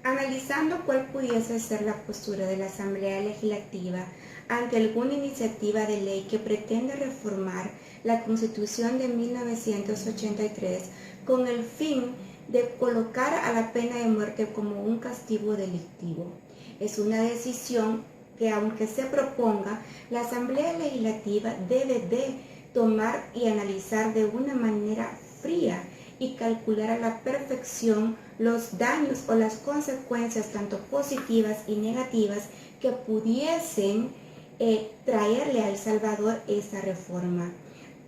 Analizando cuál pudiese ser la postura de la Asamblea Legislativa ante alguna iniciativa de ley que pretende reformar la Constitución de 1983 con el fin de colocar a la pena de muerte como un castigo delictivo. Es una decisión que, aunque se proponga, la Asamblea Legislativa debe de tomar y analizar de una manera fría y calcular a la perfección los daños o las consecuencias tanto positivas y negativas que pudiesen traerle a El Salvador esta reforma,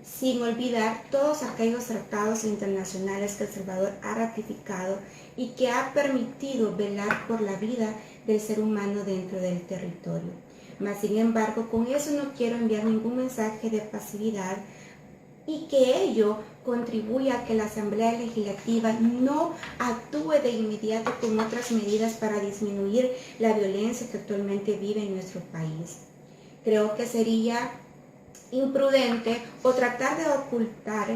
sin olvidar todos aquellos tratados internacionales que El Salvador ha ratificado y que ha permitido velar por la vida del ser humano dentro del territorio. Mas, sin embargo, con eso no quiero enviar ningún mensaje de pasividad y que ello contribuya a que la Asamblea Legislativa no actúe de inmediato con otras medidas para disminuir la violencia que actualmente vive en nuestro país. Creo que sería imprudente o tratar de ocultar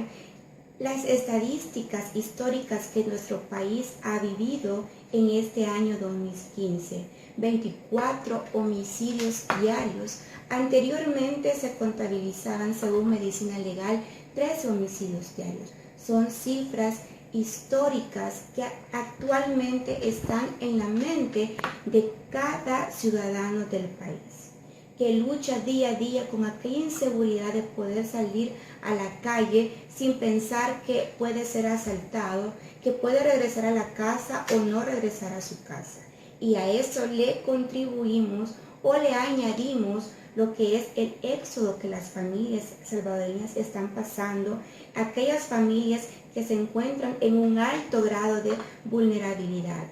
las estadísticas históricas que nuestro país ha vivido en este año 2015. 24 homicidios diarios. Anteriormente se contabilizaban, según Medicina Legal, 13 homicidios diarios. Son cifras históricas que actualmente están en la mente de cada ciudadano del país, que lucha día a día con aquella inseguridad de poder salir a la calle sin pensar que puede ser asaltado, que puede regresar a la casa o no regresar a su casa. Y a eso le contribuimos o le añadimos lo que es el éxodo que las familias salvadoreñas están pasando, aquellas familias que se encuentran en un alto grado de vulnerabilidad.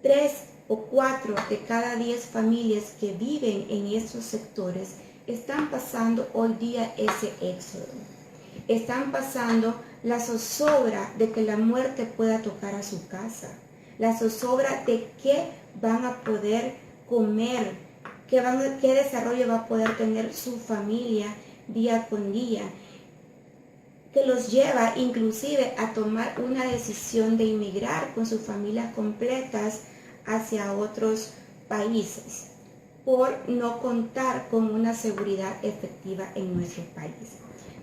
3 o 4 de cada 10 familias que viven en estos sectores están pasando hoy día ese éxodo. Están pasando la zozobra de que la muerte pueda tocar a su casa, la zozobra de qué van a poder comer, qué desarrollo va a poder tener su familia día con día, que los lleva inclusive a tomar una decisión de emigrar con sus familias completas hacia otros países por no contar con una seguridad efectiva en nuestro país.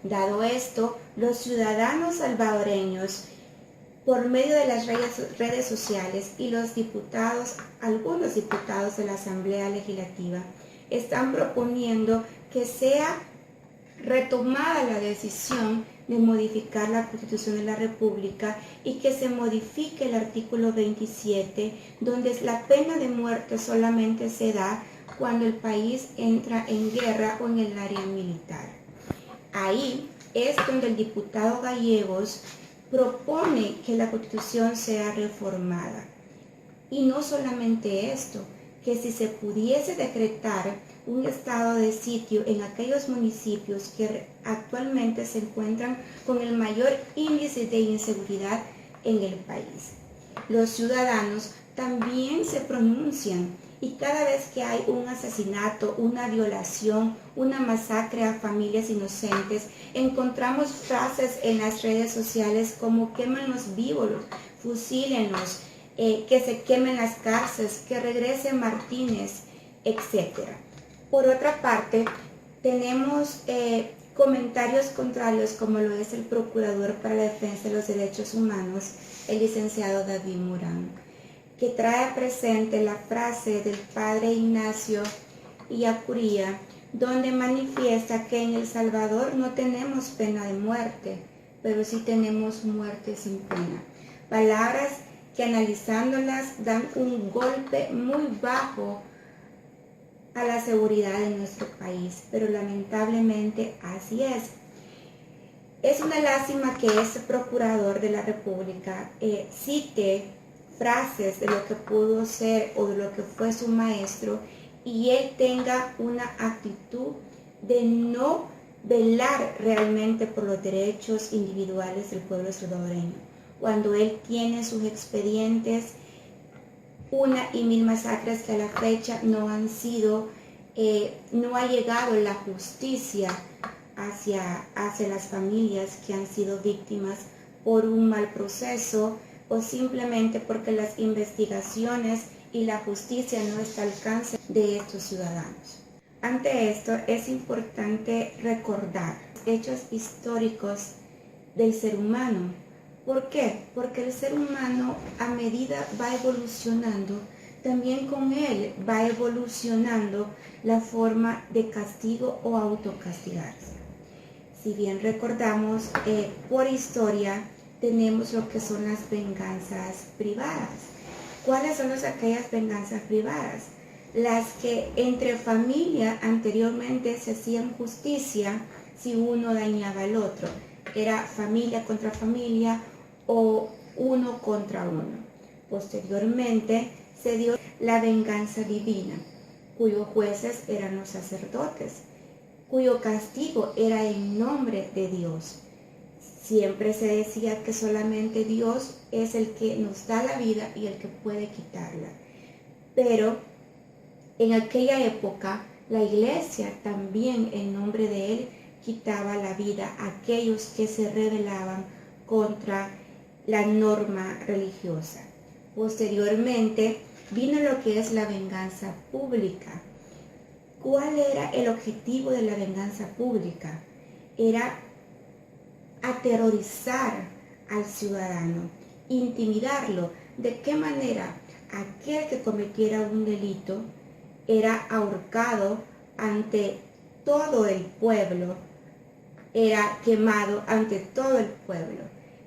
Dado esto, los ciudadanos salvadoreños, por medio de las redes sociales y los diputados, algunos diputados de la Asamblea Legislativa, están proponiendo que sea retomada la decisión de modificar la Constitución de la República y que se modifique el artículo 27, donde la pena de muerte solamente se da cuando el país entra en guerra o en el área militar. Ahí es donde el diputado Gallegos propone que la Constitución sea reformada. Y no solamente esto, que si se pudiese decretar un estado de sitio en aquellos municipios que actualmente se encuentran con el mayor índice de inseguridad en el país. Los ciudadanos también se pronuncian y cada vez que hay un asesinato, una violación, una masacre a familias inocentes, encontramos frases en las redes sociales como quémanos vivos, fusílenos, que se quemen las cárceles, que regrese Martínez, etc. Por otra parte, tenemos comentarios contrarios como lo es el Procurador para la Defensa de los Derechos Humanos, el licenciado David Morán, que trae presente la frase del padre Ignacio Illacuría, donde manifiesta que en El Salvador no tenemos pena de muerte, pero sí tenemos muerte sin pena. Palabras que analizándolas dan un golpe muy bajo a la seguridad de nuestro país, pero lamentablemente así es. Es una lástima que ese procurador de la República cite frases de lo que pudo ser o de lo que fue su maestro y él tenga una actitud de no velar realmente por los derechos individuales del pueblo salvadoreño, cuando él tiene sus expedientes, una y mil masacres que a la fecha no han sido, no ha llegado la justicia hacia las familias que han sido víctimas por un mal proceso, o simplemente porque las investigaciones y la justicia no está al alcance de estos ciudadanos. Ante esto es importante recordar hechos históricos del ser humano. ¿Por qué? Porque el ser humano a medida va evolucionando, también con él va evolucionando la forma de castigo o autocastigarse. Si bien recordamos, por historia tenemos lo que son las venganzas privadas. ¿Cuáles son aquellas venganzas privadas? Las que entre familia anteriormente se hacían justicia si uno dañaba al otro. Era familia contra familia o uno contra uno. Posteriormente se dio la venganza divina, cuyos jueces eran los sacerdotes, cuyo castigo era en nombre de Dios. Siempre se decía que solamente Dios es el que nos da la vida y el que puede quitarla. Pero en aquella época la iglesia también en nombre de Él quitaba la vida a aquellos que se rebelaban contra la norma religiosa. Posteriormente vino lo que es la venganza pública. ¿Cuál era el objetivo de la venganza pública? Era aterrorizar al ciudadano, intimidarlo. ¿De qué manera? Aquel que cometiera un delito era ahorcado ante todo el pueblo, era quemado ante todo el pueblo,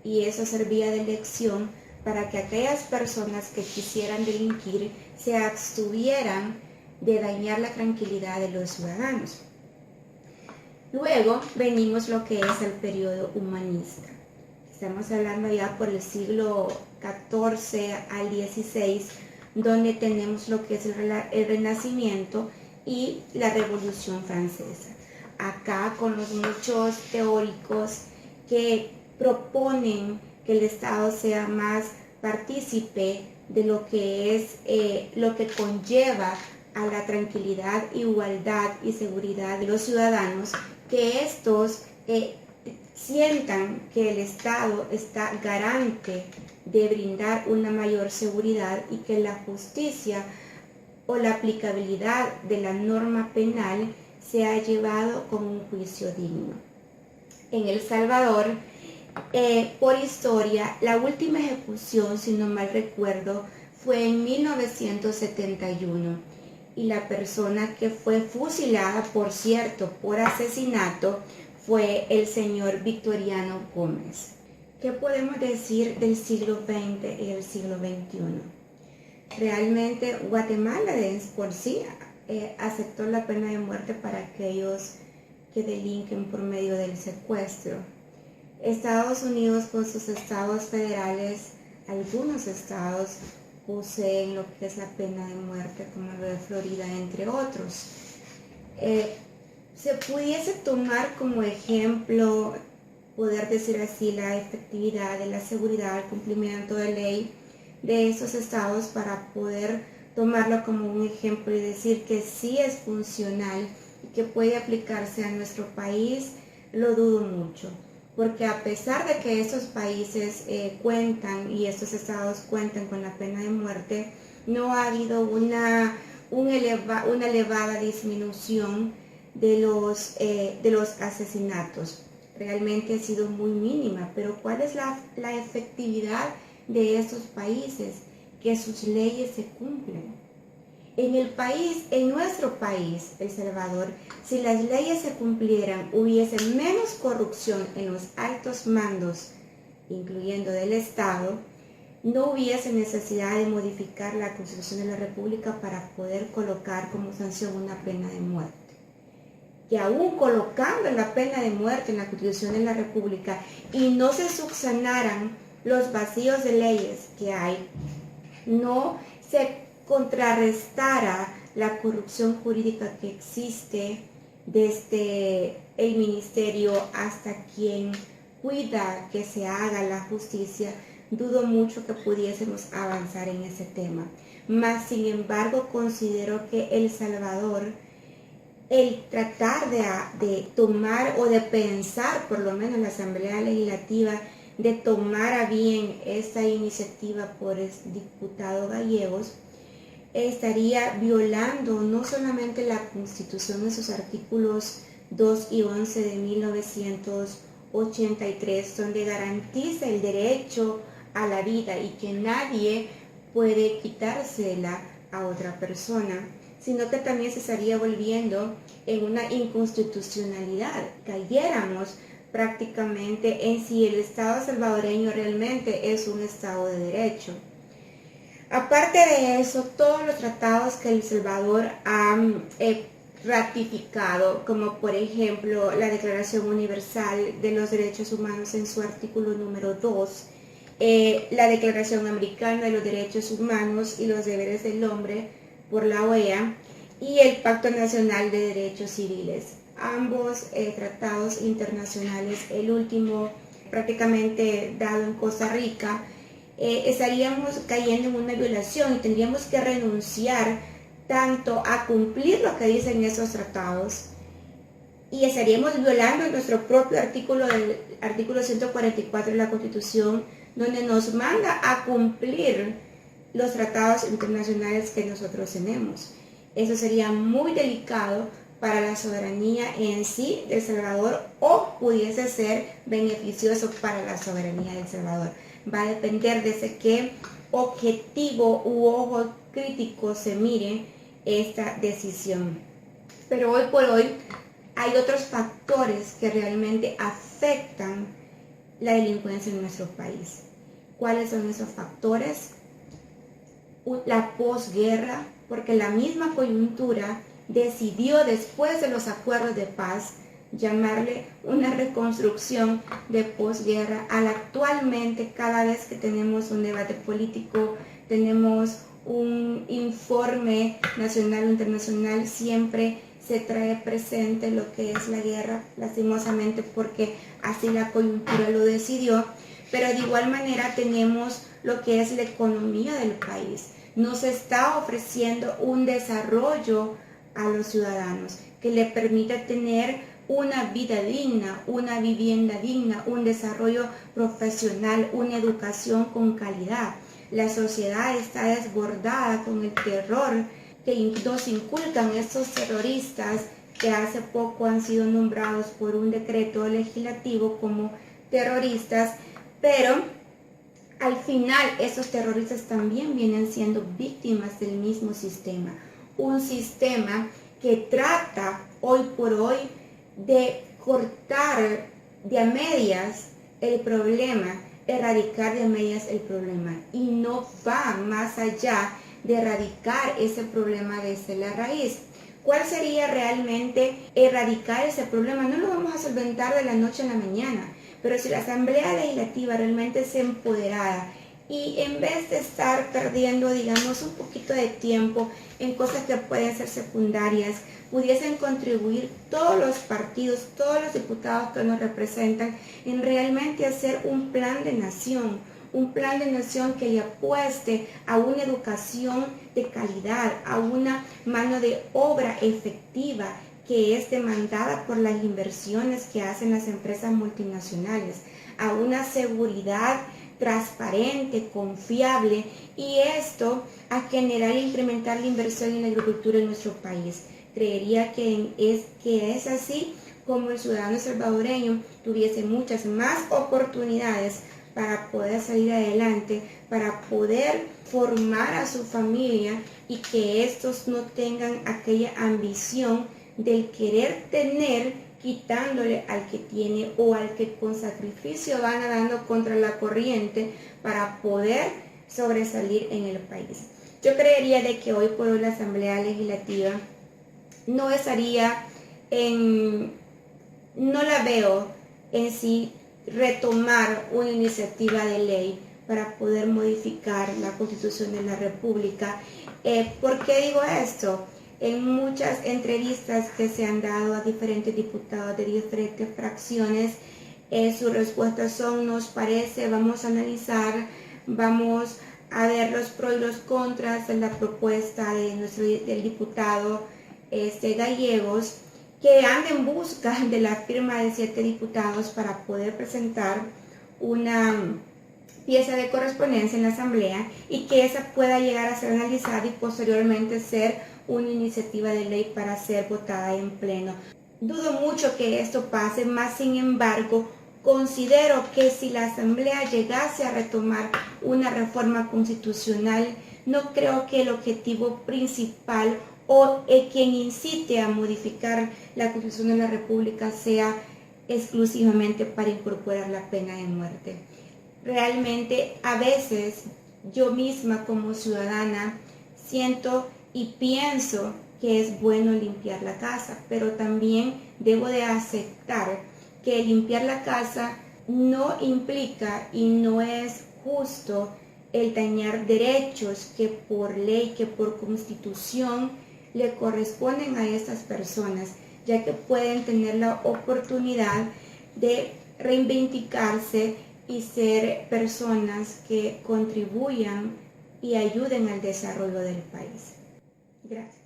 y eso servía de lección para que aquellas personas que quisieran delinquir se abstuvieran de dañar la tranquilidad de los ciudadanos. Luego venimos lo que es el periodo humanista. Estamos hablando ya por el siglo XIV al XVI, donde tenemos lo que es el Renacimiento y la Revolución Francesa. Acá con los muchos teóricos que proponen que el Estado sea más partícipe de lo que es lo que conlleva a la tranquilidad, igualdad y seguridad de los ciudadanos, que estos sientan que el Estado está garante de brindar una mayor seguridad y que la justicia o la aplicabilidad de la norma penal se ha llevado con un juicio digno. En El Salvador, por historia, la última ejecución, si no mal recuerdo, fue en 1971 y la persona que fue fusilada, por cierto, por asesinato, fue el señor Victoriano Gómez. ¿Qué podemos decir del siglo XX y del siglo XXI? Realmente Guatemala por sí aceptó la pena de muerte para aquellos que delinquen por medio del secuestro. Estados Unidos con sus estados federales, algunos estados poseen lo que es la pena de muerte, como lo de Florida, entre otros. Se pudiese tomar como ejemplo, poder decir así, la efectividad de la seguridad, el cumplimiento de ley de esos estados para poder tomarlo como un ejemplo y decir que sí es funcional y que puede aplicarse a nuestro país, lo dudo mucho. Porque a pesar de que estos países cuentan y estos estados cuentan con la pena de muerte, no ha habido una elevada disminución de los asesinatos. Realmente ha sido muy mínima, pero ¿cuál es la efectividad de estos países? Que sus leyes se cumplen. En nuestro país, El Salvador, si las leyes se cumplieran, hubiese menos corrupción en los altos mandos, incluyendo del Estado, no hubiese necesidad de modificar la Constitución de la República para poder colocar como sanción una pena de muerte. Que aún colocando la pena de muerte en la Constitución de la República y no se subsanaran los vacíos de leyes que hay, no se contrarrestara la corrupción jurídica que existe desde el ministerio hasta quien cuida que se haga la justicia, dudo mucho que pudiésemos avanzar en ese tema. Mas, sin embargo, considero que El Salvador, el tratar de tomar o de pensar, por lo menos la Asamblea Legislativa, de tomar a bien esta iniciativa por el diputado Gallegos, estaría violando no solamente la Constitución en sus artículos 2 y 11 de 1983, donde garantiza el derecho a la vida y que nadie puede quitársela a otra persona, sino que también se estaría volviendo en una inconstitucionalidad. Cayéramos prácticamente en si el Estado salvadoreño realmente es un Estado de derecho. Aparte de eso, todos los tratados que El Salvador ha ratificado, como por ejemplo la Declaración Universal de los Derechos Humanos en su artículo número 2, la Declaración Americana de los Derechos Humanos y los Deberes del Hombre por la OEA y el Pacto Nacional de Derechos Civiles. Ambos tratados internacionales, el último prácticamente dado en Costa Rica, estaríamos cayendo en una violación y tendríamos que renunciar tanto a cumplir lo que dicen esos tratados y estaríamos violando nuestro propio artículo, del artículo 144 de la Constitución, donde nos manda a cumplir los tratados internacionales que nosotros tenemos. Eso sería muy delicado para la soberanía en sí de El Salvador o pudiese ser beneficioso para la soberanía de El Salvador. Va a depender desde qué objetivo u ojo crítico se mire esta decisión. Pero hoy por hoy hay otros factores que realmente afectan la delincuencia en nuestro país. ¿Cuáles son esos factores? La posguerra, porque la misma coyuntura decidió después de los acuerdos de paz llamarle una reconstrucción de posguerra al actualmente cada vez que tenemos un debate político, tenemos un informe nacional o internacional, siempre se trae presente lo que es la guerra, lastimosamente porque así la coyuntura lo decidió, pero de igual manera tenemos lo que es la economía del país. Nos está ofreciendo un desarrollo a los ciudadanos que le permita tener una vida digna, una vivienda digna, un desarrollo profesional, una educación con calidad. La sociedad está desbordada con el terror que nos inculcan estos terroristas que hace poco han sido nombrados por un decreto legislativo como terroristas, pero al final esos terroristas también vienen siendo víctimas del mismo sistema. Un sistema que trata hoy por hoy de cortar de a medias el problema, erradicar de a medias el problema y no va más allá de erradicar ese problema desde la raíz. ¿Cuál sería realmente erradicar ese problema? No lo vamos a solventar de la noche a la mañana, pero si la Asamblea Legislativa realmente es empoderada y en vez de estar perdiendo, digamos, un poquito de tiempo en cosas que pueden ser secundarias, pudiesen contribuir todos los partidos, todos los diputados que nos representan en realmente hacer un plan de nación que le apueste a una educación de calidad, a una mano de obra efectiva que es demandada por las inversiones que hacen las empresas multinacionales, a una seguridad transparente, confiable, y esto a generar e incrementar la inversión en la agricultura en nuestro país. Creería que es así como el ciudadano salvadoreño tuviese muchas más oportunidades para poder salir adelante, para poder formar a su familia y que estos no tengan aquella ambición del querer tener quitándole al que tiene o al que con sacrificio va nadando contra la corriente para poder sobresalir en el país. Yo creería de que hoy por hoy la Asamblea Legislativa no la veo en sí retomar una iniciativa de ley para poder modificar la Constitución de la República. ¿Por qué digo esto? En muchas entrevistas que se han dado a diferentes diputados de diferentes fracciones, sus respuestas son: nos parece, vamos a analizar, vamos a ver los pros y los contras de la propuesta del diputado Gallegos, que anda en busca de la firma de 7 diputados para poder presentar una pieza de correspondencia en la Asamblea y que esa pueda llegar a ser analizada y posteriormente ser una iniciativa de ley para ser votada en pleno. Dudo mucho que esto pase, más sin embargo, considero que si la Asamblea llegase a retomar una reforma constitucional, no creo que el objetivo principal o quien incite a modificar la Constitución de la República sea exclusivamente para incorporar la pena de muerte. Realmente a veces yo misma como ciudadana siento y pienso que es bueno limpiar la casa, pero también debo de aceptar que limpiar la casa no implica y no es justo el dañar derechos que por ley, que por constitución le corresponden a estas personas, ya que pueden tener la oportunidad de reivindicarse y ser personas que contribuyan y ayuden al desarrollo del país. Gracias.